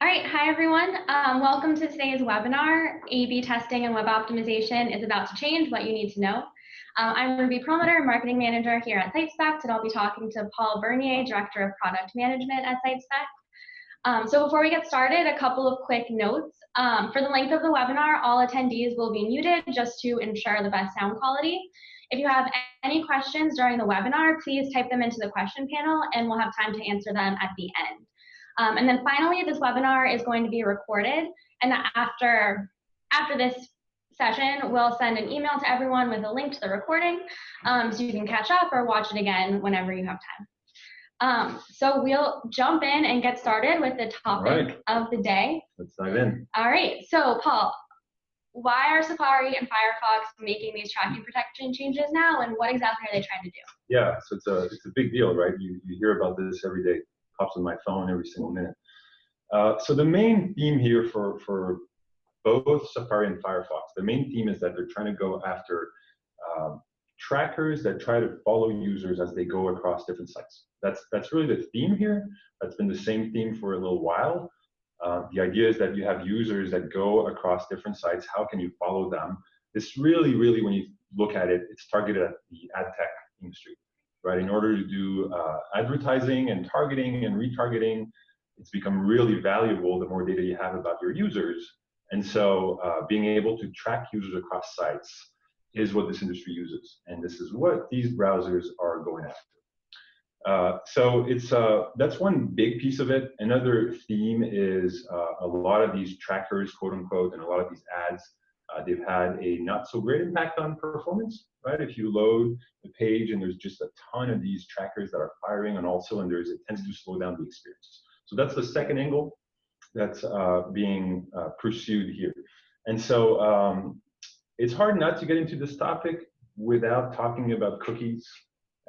All right, hi everyone. Welcome to today's webinar. A/B testing and web optimization is about to change what you need to know. I'm Ruby Perlmutter, Marketing Manager here at SiteSpect, and I'll be talking to Paul Bernier, Director of Product Management at SiteSpect. So before we get started, a couple of quick notes. For the length of the webinar, all attendees will be muted just to ensure the best sound quality. If you have any questions during the webinar, please type them into the question panel and we'll have time to answer them at the end. And then finally, this webinar is going to be recorded, and after this session, we'll send an email to everyone with a link to the recording so you can catch up or watch it again whenever you have time. So we'll jump in and get started with the topic of the day. Let's dive in. All right, so Paul, why are Safari and Firefox making these tracking protection changes now, and what exactly are they trying to do? Yeah, so it's a big deal, right? You hear about this every day. Pops on my phone every single minute. So the main theme here for both Safari and Firefox, the main theme is that they're trying to go after trackers that try to follow users as they go across different sites. That's really the theme here. That's been the same theme for a little while. The idea is that you have users that go across different sites. How can you follow them? This really, when you look at it, it's targeted at the ad tech industry. Right, in order to do advertising and targeting and retargeting, it's become really valuable the more data you have about your users. And so being able to track users across sites is what this industry uses. And this is what these browsers are going after. So it's that's one big piece of it. Another theme is a lot of these trackers, quote unquote, and a lot of these ads, they've had a not so great impact on performance, right? If you load the page and there's just a ton of these trackers that are firing on all cylinders, it tends to slow down the experience. So that's the second angle that's being pursued here. And so it's hard not to get into this topic without talking about cookies.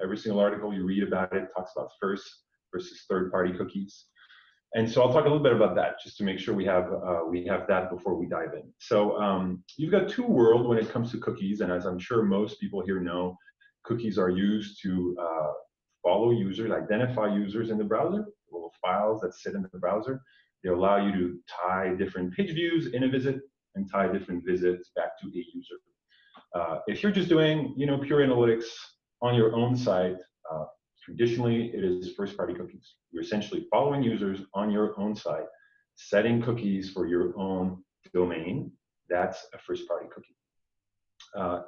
Every single article you read about it talks about first versus third-party cookies. And so I'll talk a little bit about that just to make sure we have that before we dive in. So you've got two worlds when it comes to cookies, and as I'm sure most people here know, cookies are used to follow users, identify users in the browser, little files that sit in the browser. They allow you to tie different page views in a visit and tie different visits back to a user. If you're just doing pure analytics on your own site, traditionally, it is first-party cookies. You're essentially following users on your own site, setting cookies for your own domain. That's a first-party cookie.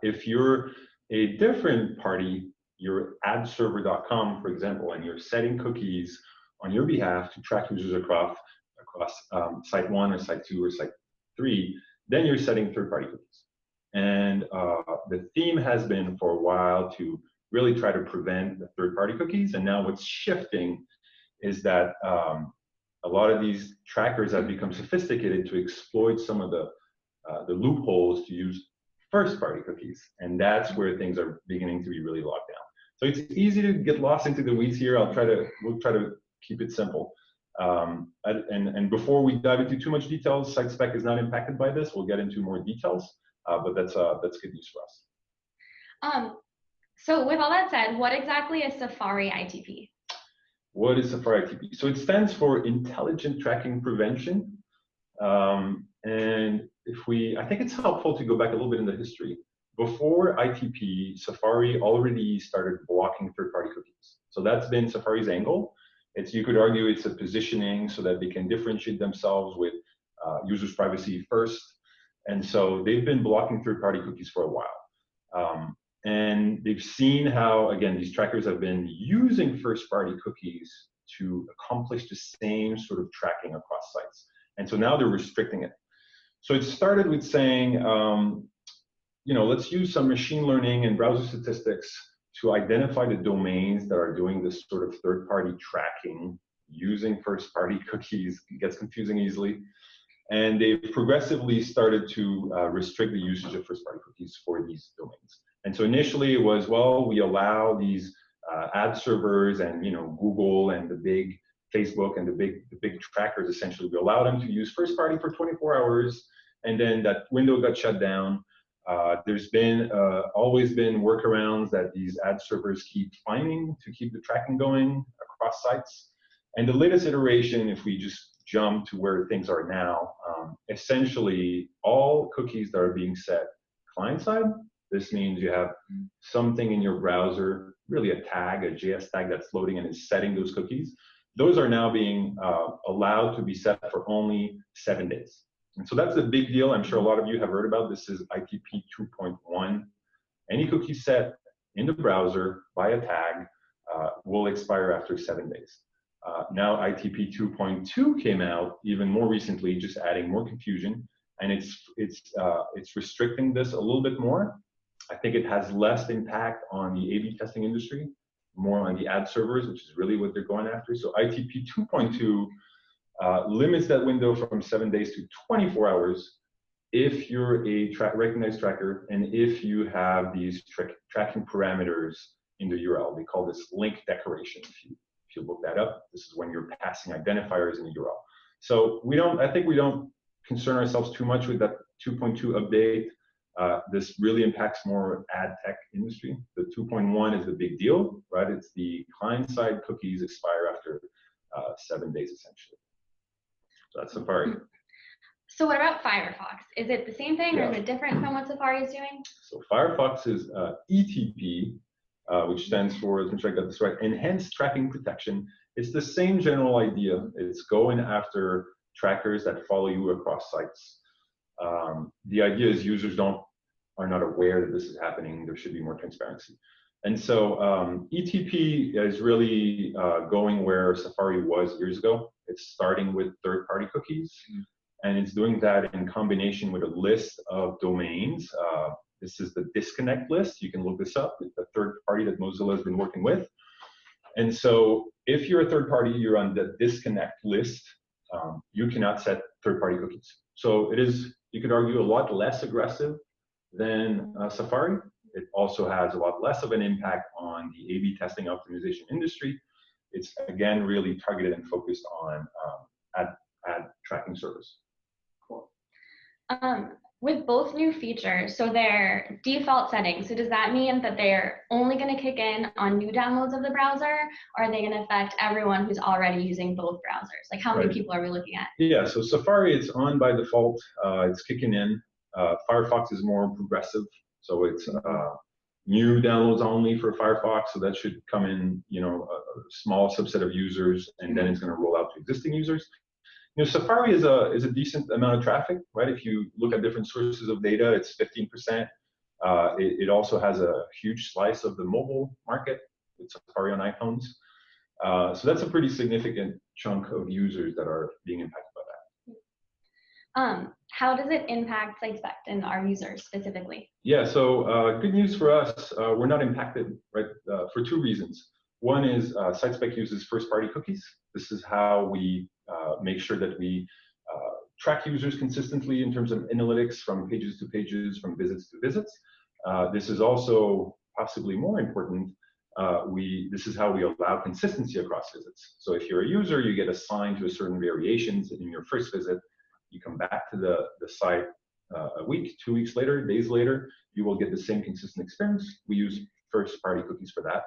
If you're a different party, you're adserver.com, for example, and you're setting cookies on your behalf to track users across site 1 or site 2 or site 3, then you're setting third-party cookies. And the theme has been for a while to really try to prevent the third-party cookies. And now what's shifting is that a lot of these trackers have become sophisticated to exploit some of the loopholes to use first-party cookies. And that's where things are beginning to be really locked down. So it's easy to get lost into the weeds here. We'll try to keep it simple. And before we dive into too much details, SiteSpect is not impacted by this. We'll get into more details, but that's good news for us. So with all that said, what exactly is Safari ITP? What is Safari ITP? So it stands for Intelligent Tracking Prevention. And I think it's helpful to go back a little bit in the history. Before ITP, Safari already started blocking third-party cookies. So that's been Safari's angle. You could argue it's a positioning so that they can differentiate themselves with users' privacy first. And so they've been blocking third-party cookies for a while. And they've seen how, again, these trackers have been using first-party cookies to accomplish the same sort of tracking across sites. And so now they're restricting it. So it started with saying, let's use some machine learning and browser statistics to identify the domains that are doing this sort of third-party tracking using first-party cookies. It gets confusing easily. And they've progressively started to restrict the usage of first-party cookies for these domains. And so initially it was, well, we allow these ad servers and Google and the big Facebook and the big trackers, essentially, we allow them to use first-party for 24 hours, and then that window got shut down. There's been always been workarounds that these ad servers keep finding to keep the tracking going across sites. And the latest iteration, if we just jump to where things are now, essentially all cookies that are being set client-side, this means you have something in your browser, really a tag, a JS tag that's loading and is setting those cookies. Those are now being allowed to be set for only 7 days. And so that's a big deal. I'm sure a lot of you have heard about this. Is ITP 2.1. Any cookie set in the browser by a tag will expire after 7 days. Now ITP 2.2 came out even more recently, just adding more confusion, and it's restricting this a little bit more. I think it has less impact on the A/B testing industry, more on the ad servers, which is really what they're going after. So ITP 2.2 limits that window from 7 days to 24 hours if you're a recognized tracker and if you have these tracking parameters in the URL. They call this link decoration. If you look that up, this is when you're passing identifiers in the URL. So I think we don't concern ourselves too much with that 2.2 update. This really impacts more ad tech industry. The 2.1 is the big deal, right? It's the client-side cookies expire after 7 days, essentially. So that's Safari. So what about Firefox? Is it the same thing, or is it different from what Safari is doing? So Firefox is ETP, which stands for, let me try to get this right, Enhanced Tracking Protection. It's the same general idea. It's going after trackers that follow you across sites. The idea is users are not aware that this is happening. There should be more transparency. And so ETP is really going where Safari was years ago. It's starting with third-party cookies, and it's doing that in combination with a list of domains. This is the disconnect list. You can look this up. It's the third party that Mozilla has been working with. And so if you're a third party, you're on the disconnect list, you cannot set third-party cookies. So it is, you could argue, a lot less aggressive than Safari. It also has a lot less of an impact on the A/B testing optimization industry. It's, again, really targeted and focused on ad tracking service. Cool. With both new features, so they're default settings, so does that mean that they're only going to kick in on new downloads of the browser, or are they going to affect everyone who's already using both browsers? Like, how many people are we looking at? Yeah, so Safari, it's on by default. It's kicking in. Firefox is more progressive, so it's new downloads only for Firefox, so that should come in, a small subset of users, and then it's going to roll out to existing users. Safari is a decent amount of traffic, right? If you look at different sources of data, it's 15%. It also has a huge slice of the mobile market with Safari on iPhones. So that's a pretty significant chunk of users that are being impacted by that. How does it impact SiteSpect and our users specifically? Yeah, so good news for us, we're not impacted, right, for two reasons. One is SiteSpect uses first-party cookies. This is how we make sure that we track users consistently in terms of analytics from pages to pages, from visits to visits. This is also possibly more important. This is how we allow consistency across visits. So if you're a user, you get assigned to a certain variations in your first visit. You come back to the site a week, 2 weeks later, days later, you will get the same consistent experience. We use first-party cookies for that.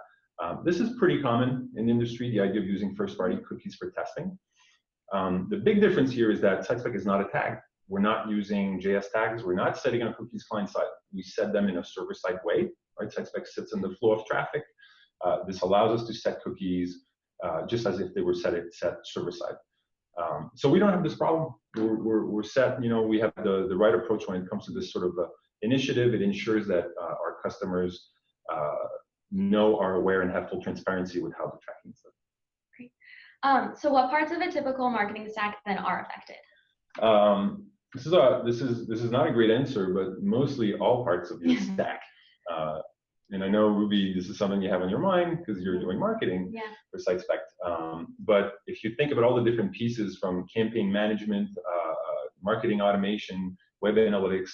This is pretty common in the industry, the idea of using first-party cookies for testing. The big difference here is that SiteSpect is not a tag. We're not using JS tags. We're not setting up cookies client-side. We set them in a server-side way, right? SiteSpect sits in the flow of traffic. This allows us to set cookies just as if they were set server-side. So we don't have this problem. We're set, we have the right approach when it comes to this sort of initiative. It ensures that our customers are aware and have full transparency with how the tracking is done. Great. So what parts of a typical marketing stack then are affected? This is not a great answer, but mostly all parts of your stack. And I know, Ruby, this is something you have on your mind because you're doing marketing for SiteSpect. But if you think about all the different pieces from campaign management, marketing automation, web analytics,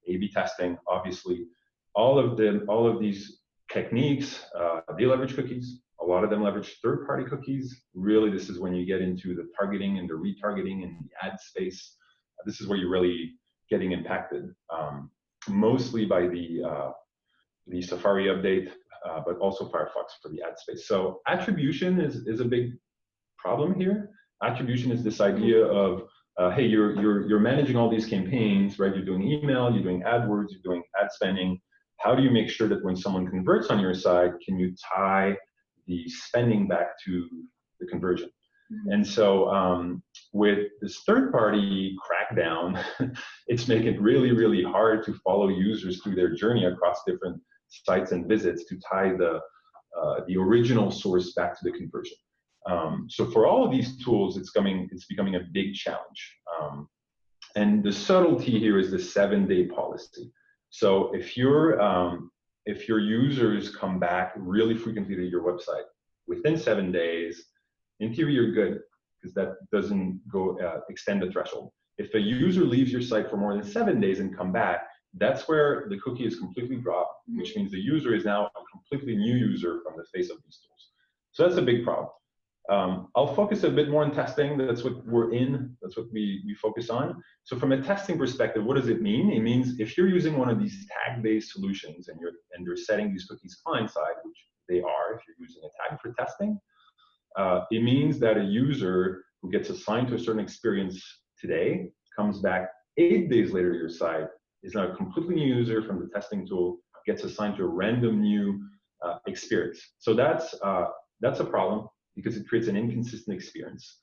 A/B testing, obviously, all of these techniques, they leverage cookies. A lot of them leverage third-party cookies. Really, this is when you get into the targeting and the retargeting and the ad space. This is where you're really getting impacted, mostly by the Safari update, but also Firefox for the ad space. So attribution is a big problem here. Attribution is this idea of, hey, you're managing all these campaigns, right? You're doing email, you're doing AdWords, you're doing ad spending. How do you make sure that when someone converts on your side, can you tie the spending back to the conversion? And so with this third-party crackdown, it's making it really, really hard to follow users through their journey across different sites and visits to tie the original source back to the conversion. So for all of these tools, it's becoming a big challenge. And the subtlety here is the 7-day policy. So if your users come back really frequently to your website within 7 days, in theory, you're good, because that doesn't go extend the threshold. If a user leaves your site for more than 7 days and come back, that's where the cookie is completely dropped, which means the user is now a completely new user from the face of these tools. So that's a big problem. I'll focus a bit more on testing. That's what we're in. That's what we focus on. So from a testing perspective, what does it mean? It means if you're using one of these tag-based solutions and you're setting these cookies client-side, which they are if you're using a tag for testing, it means that a user who gets assigned to a certain experience today comes back 8 days later to your site, is now a completely new user from the testing tool, gets assigned to a random new experience. So that's a problem because it creates an inconsistent experience.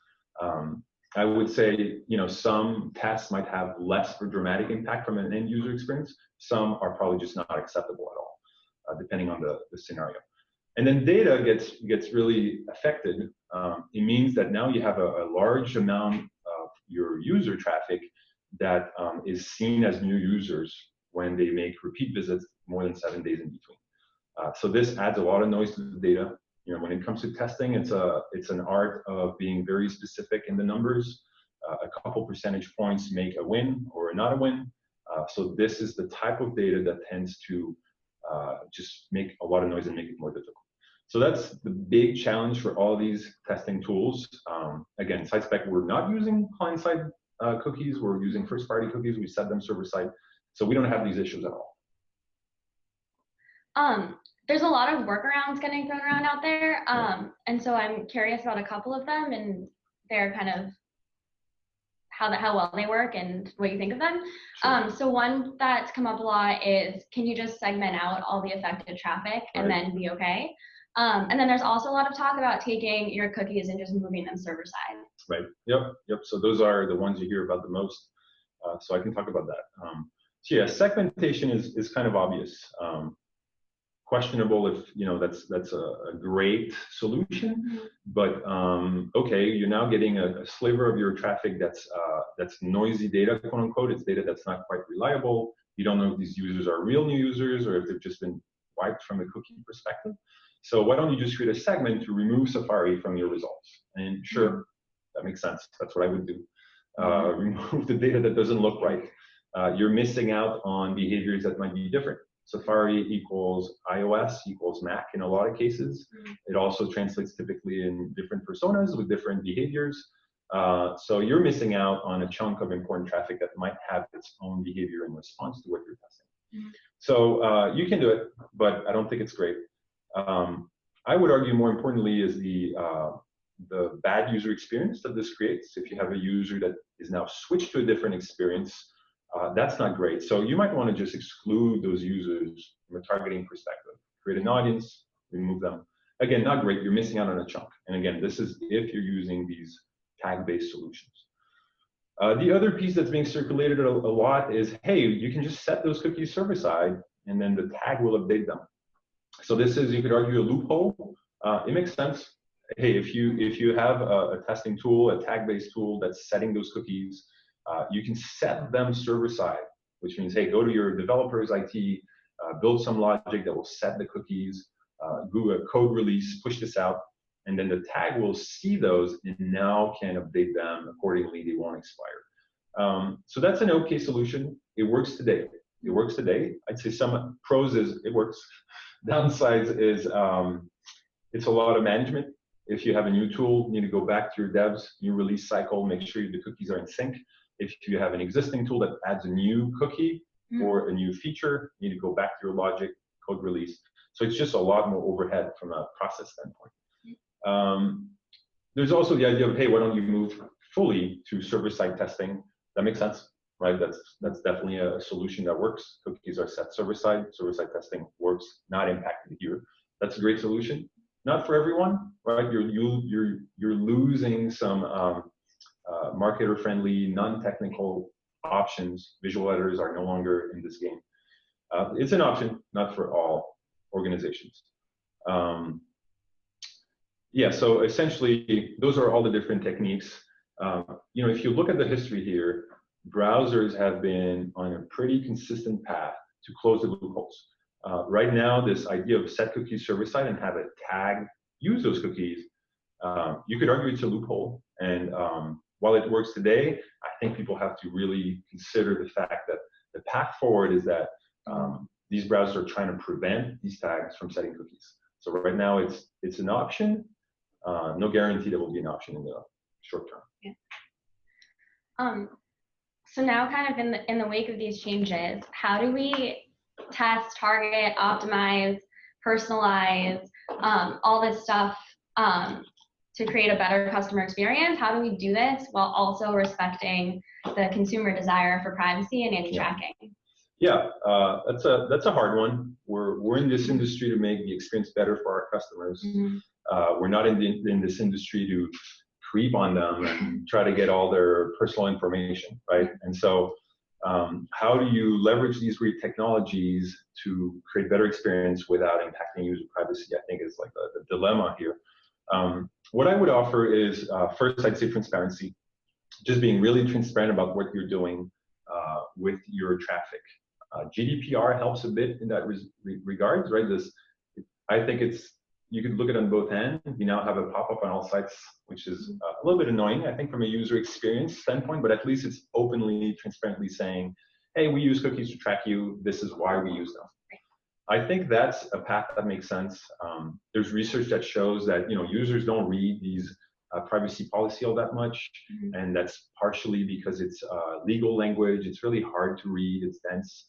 I would say, some tests might have less of a dramatic impact from an end user experience. Some are probably just not acceptable at all, depending on the scenario. And then data gets really affected. It means that now you have a large amount of your user traffic that is seen as new users when they make repeat visits more than 7 days in between. So this adds a lot of noise to the data. When it comes to testing, it's an art of being very specific in the numbers. A couple percentage points make a win or not a win. So this is the type of data that tends to just make a lot of noise and make it more difficult. So that's the big challenge for all these testing tools. Again, SiteSpect, we're not using client-side cookies. We're using first-party cookies. We set them server-side. So we don't have these issues at all. There's a lot of workarounds getting thrown around out there. And so I'm curious about a couple of them and their kind of how well they work and what you think of them. Sure. So one that's come up a lot is, can you just segment out all the affected traffic and then be okay? And then there's also a lot of talk about taking your cookies and just moving them server side. Right. Yep. So those are the ones you hear about the most. So I can talk about that. So yeah, segmentation is kind of obvious. Questionable if that's a great solution, but okay, you're now getting a sliver of your traffic that's noisy data, quote unquote. It's data that's not quite reliable. You don't know if these users are real new users or if they've just been wiped from a cookie perspective. So why don't you just create a segment to remove Safari from your results? And sure, that makes sense. That's what I would do. Remove the data that doesn't look right. You're missing out on behaviors that might be different. Safari equals iOS equals Mac in a lot of cases. It also translates typically in different personas with different behaviors. So you're missing out on a chunk of important traffic that might have its own behavior in response to what you're testing. So you can do it, but I don't think it's great. I would argue more importantly is the bad user experience that this creates. If you have a user that is now switched to a different experience, that's not great. So you might want to just exclude those users from a targeting perspective. Create an audience, remove them. Again, not great. You're missing out on a chunk. And again, this is if you're using these tag-based solutions. The other piece that's being circulated a lot is, hey, you can just set those cookies server-side, and then the tag will update them. So this is, you could argue, a loophole. It makes sense. Hey, if you have a testing tool, a tag-based tool that's setting those cookies, you can set them server-side, which means, hey, go to your developer's IT, build some logic that will set the cookies, do a code release, push this out, and then the tag will see those and now can update them accordingly. They won't expire. So that's an okay solution. It works today. I'd say some pros is it works. Downsides is it's a lot of management. If you have a new tool, you need to go back to your devs, new release cycle, make sure the cookies are in sync. If you have an existing tool that adds a new cookie or a new feature, you need to go back to your logic, code release. So it's just a lot more overhead from a process standpoint. There's also the idea of, hey, why don't you move fully to server-side testing? That makes sense, right? That's definitely a solution that works. Cookies are set server-side. Server-side testing works, not impacted here. That's a great solution. Not for everyone, right? You're losing some marketer-friendly, non-technical options. Visual editors are no longer in this game. It's an option, not for all organizations. Yeah, so essentially, those are all the different techniques. If you look at the history here, browsers have been on a pretty consistent path to close the loopholes. Right now, this idea of set cookies server-side and have a tag use those cookies, you could argue it's a loophole. And while it works today, I think people have to really consider the fact that the path forward is that these browsers are trying to prevent these tags from setting cookies. So right now, it's an option. No guarantee that will be an option in the short term. Yeah. So now, kind of in the wake of these changes, how do we test, target, optimize, personalize, all this stuff to create a better customer experience? How do we do this while also respecting the consumer desire for privacy and anti-tracking? Yeah, that's a hard one. We're in this industry to make the experience better for our customers. We're not in this industry to creep on them and try to get all their personal information, right? And so how do you leverage these great technologies to create better experience without impacting user privacy? I think is like the dilemma here. What I would offer is, first, I'd say transparency. Just being really transparent about what you're doing with your traffic. GDPR helps a bit in that regards, right? I think you could look at it on both ends. We now have a pop-up on all sites, which is a little bit annoying, I think, from a user experience standpoint, but at least it's openly, transparently saying, hey, we use cookies to track you. This is why we use them. I think that's a path that makes sense. There's research that shows that users don't read these privacy policy all that much, and that's partially because it's legal language. It's really hard to read. It's dense.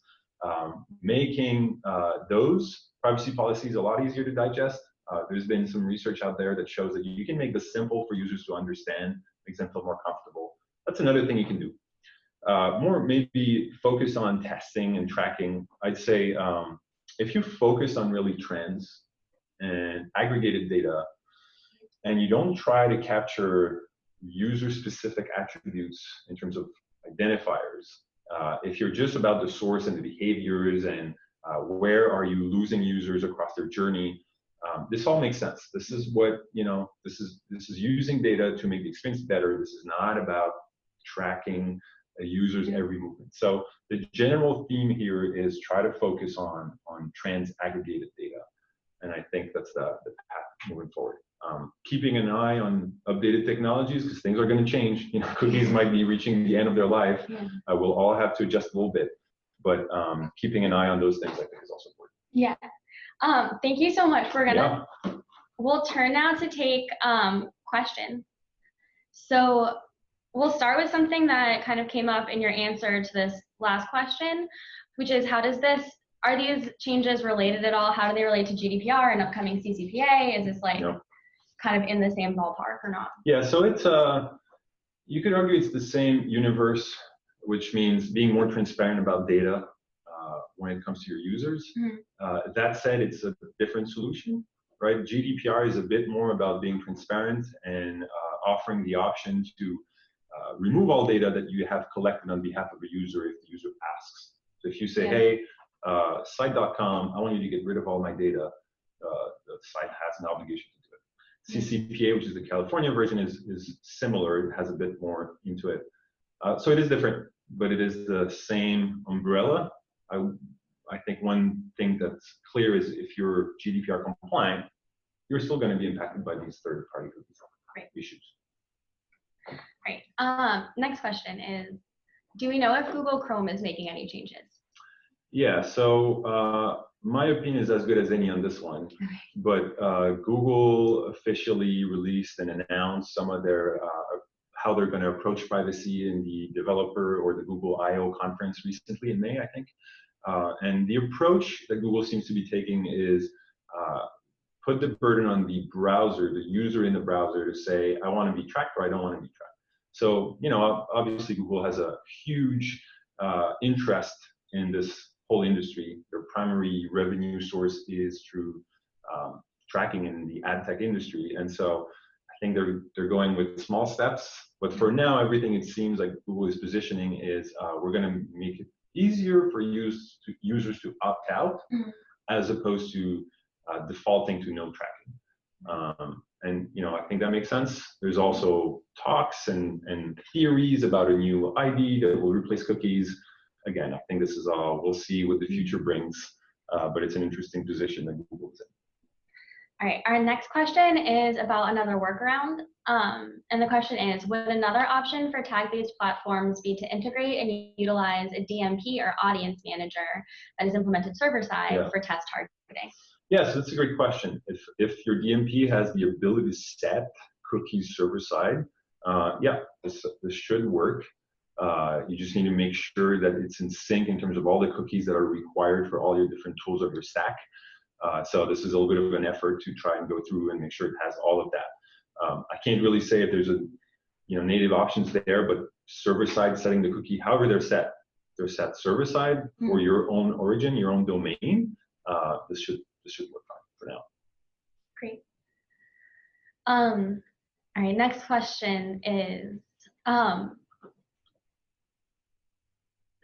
Making those privacy policies a lot easier to digest. There's been some research out there that shows that you can make this simple for users to understand, makes them feel more comfortable. That's another thing you can do. More maybe focus on testing and tracking. I'd say if you focus on really trends and aggregated data, and you don't try to capture user-specific attributes in terms of identifiers, if you're just about the source and the behaviors and where are you losing users across their journey, this all makes sense. This is what, this is using data to make the experience better. This is not about tracking a user's every movement. So the general theme here is try to focus on trans aggregated data. And I think that's the path moving forward. Keeping an eye on updated technologies, because things are going to change. Cookies might be reaching the end of their life. We'll all have to adjust a little bit. But keeping an eye on those things, I think, is also important. Yeah. Thank you so much. We'll turn now to take questions. So we'll start with something that kind of came up in your answer to this last question, which is are these changes related at all? How do they relate to GDPR and upcoming CCPA? Is this kind of in the same ballpark or not? Yeah, so it's you could argue it's the same universe, which means being more transparent about data when it comes to your users. That said, it's a different solution, right? GDPR is a bit more about being transparent and offering the option to remove all data that you have collected on behalf of a user if the user asks. So if you say, hey, site.com, I want you to get rid of all my data, the site has an obligation to do it. CCPA, which is the California version, is similar. It has a bit more into it. So it is different, but it is the same umbrella. I think one thing that's clear is if you're GDPR compliant, you're still going to be impacted by these third-party cookies issues. Great. Next question is, do we know if Google Chrome is making any changes? Yeah, so my opinion is as good as any on this one. But Google officially released and announced some of their how they're going to approach privacy in the developer or the Google I/O conference recently in May, I think. And the approach that Google seems to be taking is put the burden on the browser, the user in the browser, to say, I want to be tracked or I don't want to be tracked. So, you know, obviously Google has a huge interest in this whole industry. Their primary revenue source is through tracking in the ad tech industry. And so I think they're going with small steps. But for now, everything it seems like Google is positioning is we're going to make it easier for users to opt out, as opposed to defaulting to no tracking. And you know, I think that makes sense. There's also talks and theories about a new ID that will replace cookies. Again, I think this is all, we'll see what the future brings, but it's an interesting position that Google's in. All right, our next question is about another workaround. And the question is, would another option for tag-based platforms be to integrate and utilize a DMP or audience manager that is implemented server-side for test targeting? Yes, that's a great question. If your DMP has the ability to set cookies server-side, yeah, this should work. You just need to make sure that it's in sync in terms of all the cookies that are required for all your different tools of your stack. So this is a little bit of an effort to try and go through and make sure it has all of that. I can't really say if there's native options there, but server-side setting the cookie, however they're set server-side for your own origin, your own domain. This should work fine for now. Great. All right, next question is,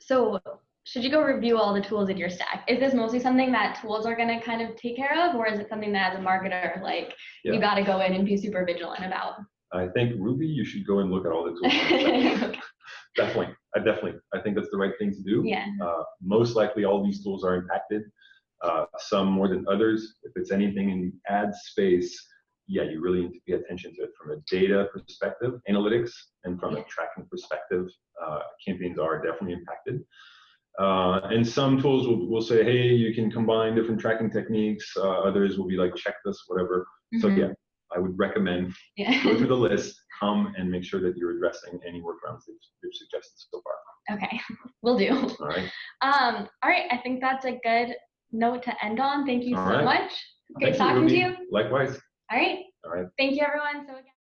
so should you go review all the tools in your stack? Is this mostly something that tools are going to kind of take care of, or is it something that as a marketer, like you got to go in and be super vigilant about? I think Ruby, you should go and look at all the tools. Okay. Definitely. I think that's the right thing to do. Yeah. Most likely all these tools are impacted, some more than others. If it's anything in the ad space, yeah, you really need to pay attention to it from a data perspective, analytics, and from a tracking perspective. Campaigns are definitely impacted. And some tools will say, hey, you can combine different tracking techniques. Others will be like, check this, whatever. So yeah, I would recommend go through the list, come and make sure that you're addressing any workarounds that you've suggested so far. Okay, will do. All right. All right, I think that's a good note to end on. Thank you so much. Great Thank talking to you. Likewise. All right. All right. Thank you, everyone. So again.